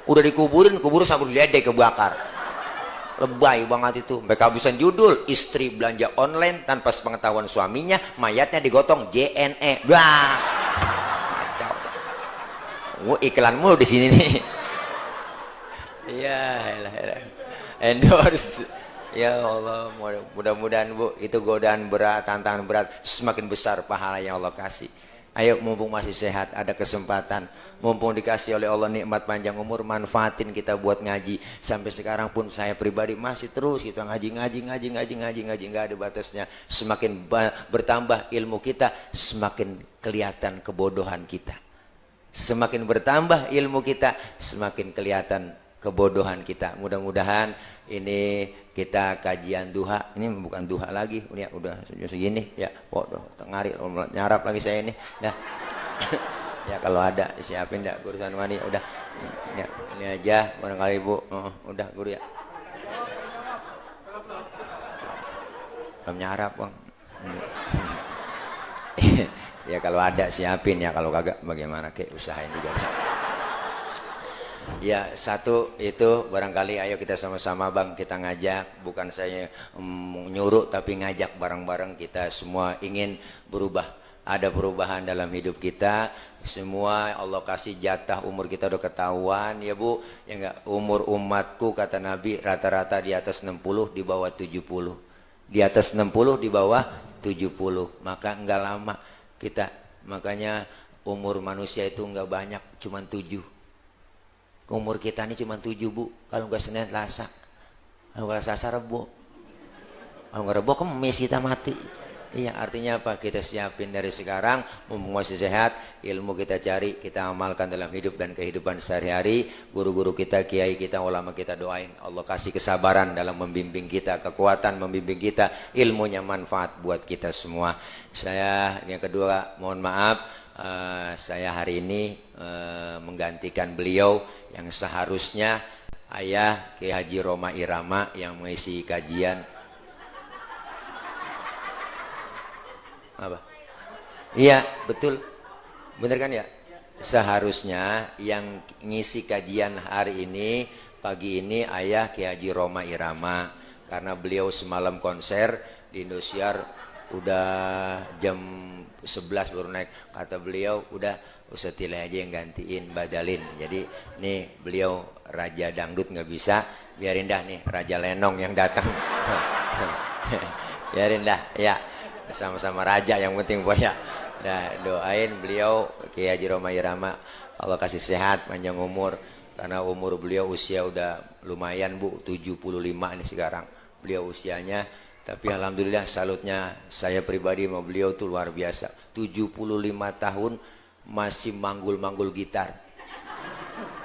Udah dikuburin, kubur sambil ledek kebakar. Lebay banget itu. Mereka habisan judul, istri belanja online tanpa sepengetahuan suaminya, mayatnya digotong JNE. Wah. Iklan mulu di sini nih. Ya, endorse. Ya Allah, mudah-mudahan Bu, itu godaan berat, tantangan berat, semakin besar pahala yang Allah kasih. Ayo mumpung masih sehat, ada kesempatan, mumpung dikasih oleh Allah nikmat panjang umur, manfaatin kita buat ngaji. Sampai sekarang pun saya pribadi masih terus kita ngaji, nggak ada batasnya. Semakin bertambah ilmu kita, semakin kelihatan kebodohan kita. Semakin bertambah ilmu kita, semakin kelihatan kebodohan kita. Mudah-mudahan ini kita kajian duha. Ini bukan duha lagi, ini udah segini ya. Waduh, ngari nyarap lagi saya ini. Dah. Ya kalau ada siapin dah urusan mani udah. Ya, ini aja barangkali Bu. Udah guru ya. Belum nyarap, Bang. Ya kalau ada siapin ya, kalau kagak bagaimana kayak usahain juga. Ya satu itu barangkali ayo kita sama-sama Bang, kita ngajak, bukan saya nyuruh tapi ngajak bareng-bareng, kita semua ingin berubah. Ada perubahan dalam hidup kita, semua Allah kasih jatah, umur kita udah ketahuan ya Bu, ya enggak, umur umatku kata Nabi rata-rata di atas 60, di bawah 70. Di atas 60, di bawah 70. Maka enggak lama kita, makanya umur manusia itu enggak banyak, cuma 7. Umur kita ini cuma 7 Bu, kalau enggak Senin Selasa, kalau enggak Selasa Rebo, kalau enggak Rebo Kemis kita mati. Iya, artinya apa? Kita siapin dari sekarang, mumpung masih sehat, ilmu kita cari, kita amalkan dalam hidup dan kehidupan sehari-hari. Guru-guru kita, kiai kita, ulama kita doain Allah kasih kesabaran dalam membimbing kita, kekuatan membimbing kita, ilmunya manfaat buat kita semua. Saya yang kedua mohon maaf, saya hari ini menggantikan beliau yang seharusnya Ayah Kiai Haji Roma Irama yang mengisi kajian. Apa? Iya betul, bener kan ya? Seharusnya yang ngisi kajian hari ini pagi ini Ayah Kiai Haji Roma Irama, karena beliau semalam konser di Indosiar udah jam 11 baru naik, kata beliau udah Ustaz Tilai aja yang gantiin badalin. Jadi nih beliau raja dangdut nggak bisa, biarin dah nih Raja Lenong yang datang. Biarin dah ya, sama-sama raja yang penting ya. Nah, doain beliau Kiai Haji Roma Irama Allah kasih sehat, panjang umur, karena umur beliau usia udah lumayan Bu, 75 ini sekarang beliau usianya. Tapi alhamdulillah salutnya saya pribadi sama beliau tuh luar biasa. 75 tahun masih manggul-manggul gitar.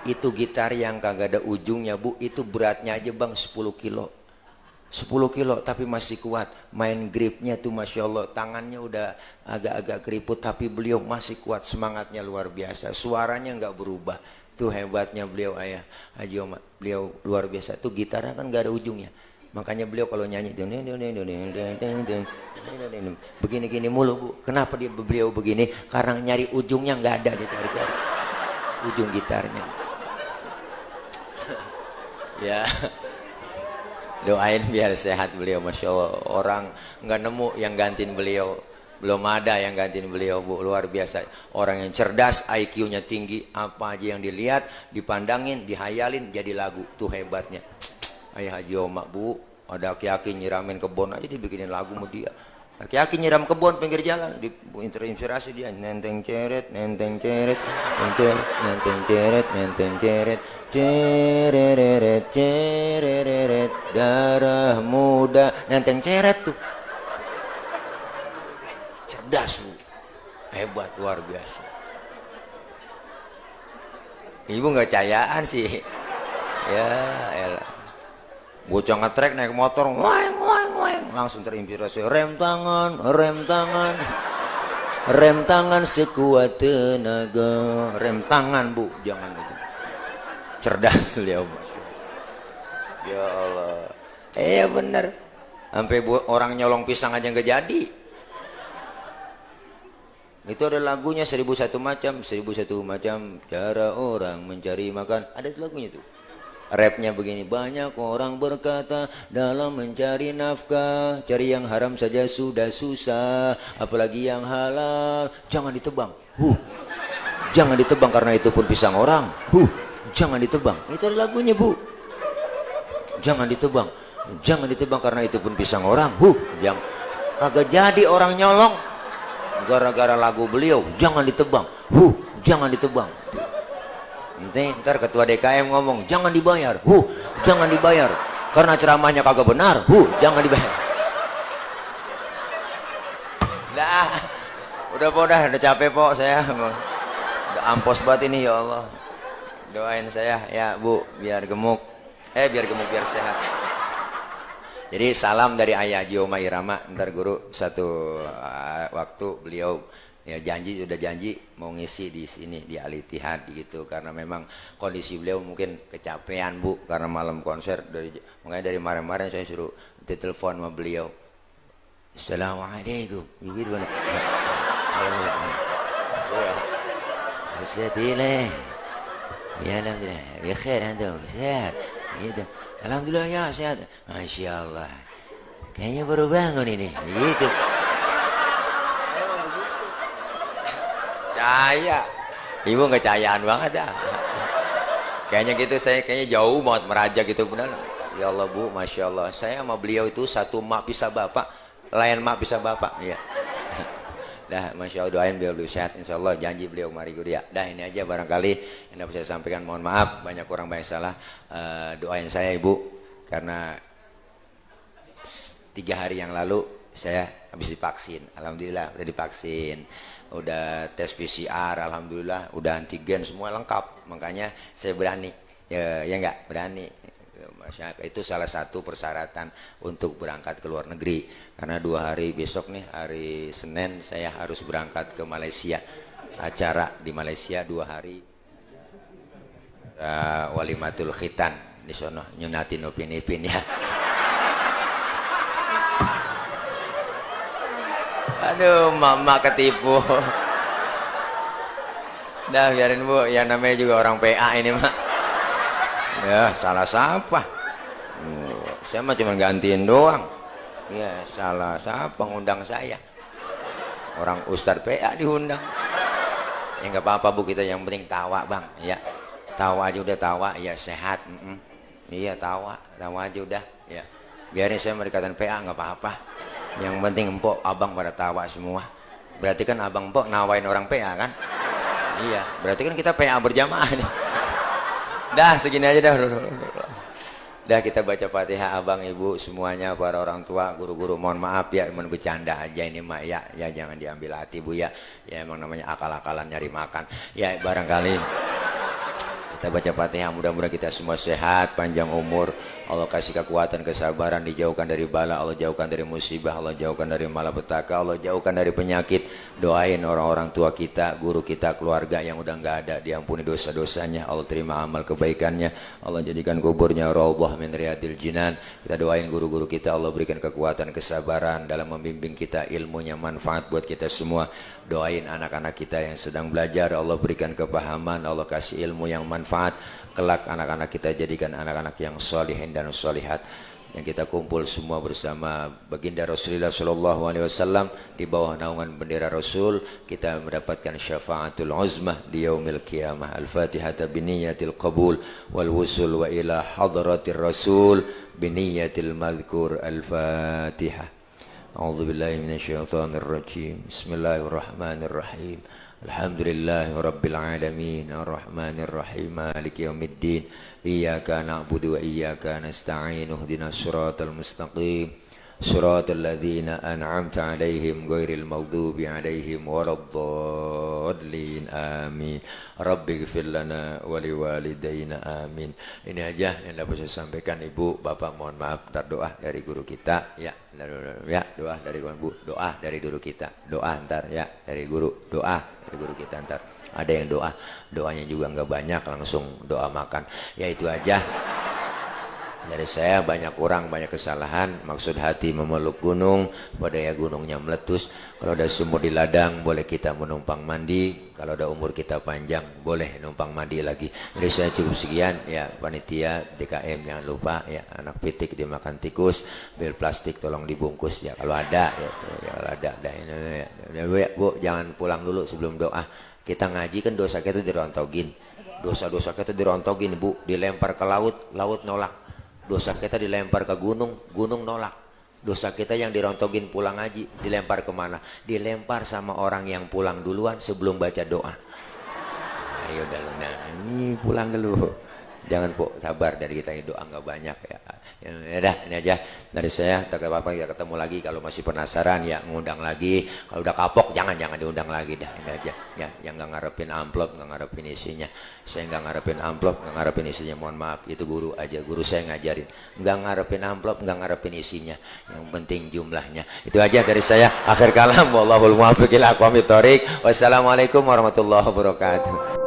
Itu gitar yang kagak ada ujungnya Bu, itu beratnya aja Bang 10 kilo. 10 kilo tapi masih kuat, main gripnya tuh Masya Allah, tangannya udah agak-agak keriput tapi beliau masih kuat, semangatnya luar biasa, suaranya nggak berubah. Tuh hebatnya beliau Ayah Haji Omar, beliau luar biasa. Tuh gitarnya kan nggak ada ujungnya, makanya beliau kalau nyanyi begini-gini mulu Bu. Kenapa beliau begini? Karena nyari ujungnya nggak ada, dia cari-cari ujung gitarnya. Ya doain biar sehat beliau, Masya Allah. Orang nggak nemu yang gantiin beliau, belum ada yang gantiin beliau Bu, luar biasa. Orang yang cerdas, IQ-nya tinggi, apa aja yang dilihat, dipandangin, dihayalin jadi lagu, tuh hebatnya Ayah Haji Oma Bu. Ada aki-aki nyiramin kebun aja dibikinin lagu sama dia. Aki-aki nyiram kebun pinggir jalan, terinspirasi dia, nenteng ceret, nenteng ceret, nenteng ceret, nenteng ceret, cereret, cereret, darah muda, nenteng ceret tuh. Cerdas Bu, hebat luar biasa. Ibu nggak cayaan sih, ya elah. Bocah ngetrek naik motor, weng weng weng, langsung terinspirasi, rem tangan, rem tangan, rem tangan sekuat tenaga, rem tangan Bu, jangan itu. Cerdas beliau, ya Allah. Iya bener, sampai orang nyolong pisang aja nggak jadi. Itu ada lagunya 1001 macam, 1001 macam cara orang mencari makan, ada itu lagunya tuh. Rapnya begini, banyak orang berkata dalam mencari nafkah, cari yang haram saja sudah susah, apalagi yang halal. Jangan ditebang, jangan ditebang karena itu pun pisang orang, jangan ditebang. Itu ada lagunya Bu, jangan ditebang, jangan ditebang karena itu pun pisang orang, jangan. Kagak jadi orang nyolong gara-gara lagu beliau, jangan ditebang, jangan ditebang. Ntar ketua DKM ngomong jangan dibayar, jangan dibayar karena ceramahnya kagak benar, jangan dibayar. Dah, udah capek pok saya, udah ampos banget ini ya Allah. Doain saya ya Bu, biar gemuk. Biar sehat. Jadi salam dari Ayah Haji Oma Irama. Ntar guru satu waktu beliau ya sudah janji mau ngisi di sini di Al Ittihad gitu, karena memang kondisi beliau mungkin kecapean Bu karena malam konser, makanya dari kemarin saya suruh ditelepon sama beliau. Assalamualaikum. Begitu kan. Setile. Ya alhamdulillah. Ya khair antum. Sehat. Gitu. Alhamdulillah ya sehat. Masya Allah. Kayaknya baru bangun ini. Gitu. Cahaya. Ibu ngecahayaan banget dah. Kayaknya gitu, saya kayaknya jauh banget meraja gitu benar. Ya Allah Bu, Masya Allah. Saya sama beliau itu satu mak pisah bapak. Lain mak pisah bapak. Ya. Dah, Masya Allah, doain beliau sehat, Insya Allah, janji beliau mari guru ya. Dah, ini aja barangkali yang dapat saya sampaikan. Mohon maaf, banyak kurang banyak salah. Doain saya Ibu, karena 3 hari yang lalu saya habis divaksin. Alhamdulillah udah divaksin, udah tes PCR, alhamdulillah udah antigen semua lengkap. Makanya saya berani, ya enggak berani. Itu salah satu persyaratan untuk berangkat ke luar negeri, karena 2 hari besok nih, hari Senin saya harus berangkat ke Malaysia, acara di Malaysia 2 hari, walimatul khitan di sono, nyunatin upin-ipin ya. Aduh, mama ketipu. Dah biarin Bu, yang namanya juga orang PA ini mah. Ya salah siapa? Saya mah cuma gantiin doang. Ya salah siapa ngundang saya? Orang Ustadz PA diundang. Ya nggak apa-apa Bu, kita yang penting tawa Bang. Ya tawa aja udah, tawa ya sehat. Iya tawa aja udah. Ya biarin saya merikatan PA nggak apa-apa. Yang penting empok abang pada tawa semua. Berarti kan abang empok nawain orang PA kan? Iya, berarti kan kita PA berjamaah nih. Dah segini aja dah. Dah kita baca Fatihah abang ibu semuanya, para orang tua, guru-guru mohon maaf ya, emang bercanda aja ini mak ya, ya jangan diambil hati Bu ya. Ya emang namanya akal-akalan nyari makan. Ya barangkali kita baca Fatihah, mudah-mudahan kita semua sehat, panjang umur, Allah kasih kekuatan, kesabaran, dijauhkan dari bala, Allah jauhkan dari musibah, Allah jauhkan dari malapetaka, Allah jauhkan dari penyakit. Doain orang-orang tua kita, guru kita, keluarga yang udah nggak ada, diampuni dosa-dosanya, Allah terima amal kebaikannya, Allah jadikan kuburnya raudhah min riyadil jinan. Kita doain guru-guru kita, Allah berikan kekuatan, kesabaran dalam membimbing kita, ilmunya manfaat buat kita semua. Doain anak-anak kita yang sedang belajar, Allah berikan kepahaman, Allah kasih ilmu yang manfaat. Kelak anak-anak kita jadikan anak-anak yang solihin dan solihat. Yang kita kumpul semua bersama baginda Rasulullah SAW di bawah naungan bendera Rasul, kita mendapatkan syafaatul uzmah di yaumil qiyamah. Al-Fatihah biniyatil qabul wal wusul wa ila hadratir Rasul biniyatil madhkur. Al-Fatihah. A'udzu billahi minasyaitonir rajim. Bismillahirrahmanirrahim. Alhamdulillahi rabbil alamin, arrahmanir rahim, maliki yaumiddin. Iyyaka na'budu wa iyyaka nasta'in. Ihdinas siratal mustaqim. Siratal ladzina an'amta 'alaihim ghairil maghdubi 'alaihim waladdallin. Amin. Rabbighfir lana wa liwalidayna. Amin. Ini aja yang dapat saya sampaikan Ibu, Bapak, mohon maaf. Ntar doa dari guru kita ya. Ya, doa dari Bu, doa dari guru kita. Doa ntar ya dari guru, doa dari guru kita ntar. Ada yang doanya juga nggak banyak, langsung doa makan. Ya itu aja. Dari saya banyak kurang, banyak kesalahan. Maksud hati memeluk gunung, pada ya gunungnya meletus. Kalau ada sumur di ladang, boleh kita menumpang mandi. Kalau ada umur kita panjang, boleh numpang mandi lagi. Jadi saya cukup sekian. Ya panitia DKM jangan lupa ya, anak pitik dimakan tikus, bel plastik tolong dibungkus ya kalau ada ya. Kalau ada dah ini ya. Bu jangan pulang dulu sebelum doa. Kita ngaji kan dosa kita dirontogin. Dosa-dosa kita dirontogin Bu, dilempar ke laut, laut nolak. Dosa kita dilempar ke gunung, gunung nolak. Dosa kita yang dirontogin pulang ngaji, dilempar kemana? Dilempar sama orang yang pulang duluan sebelum baca doa. Ayo dah lu, nah, ini pulang dulu. Jangan po, sabar dari kita doa nggak banyak ya. Ya dah, ini aja dari saya. Tak apa-apa kita ketemu lagi. Kalau masih penasaran ya ngundang lagi. Kalau udah kapok jangan diundang lagi dah. Ini aja. Ya, yang nggak ngarepin amplop, nggak ngarepin isinya. Saya nggak ngarepin amplop, nggak ngarepin isinya. Mohon maaf, itu guru aja. Guru saya ngajarin. Nggak ngarepin amplop, nggak ngarepin isinya. Yang penting jumlahnya. Itu aja dari saya. Akhir kalam. Wallahul muwaffiq ila aqwamit thoriq. Wassalamualaikum warahmatullahi wabarakatuh.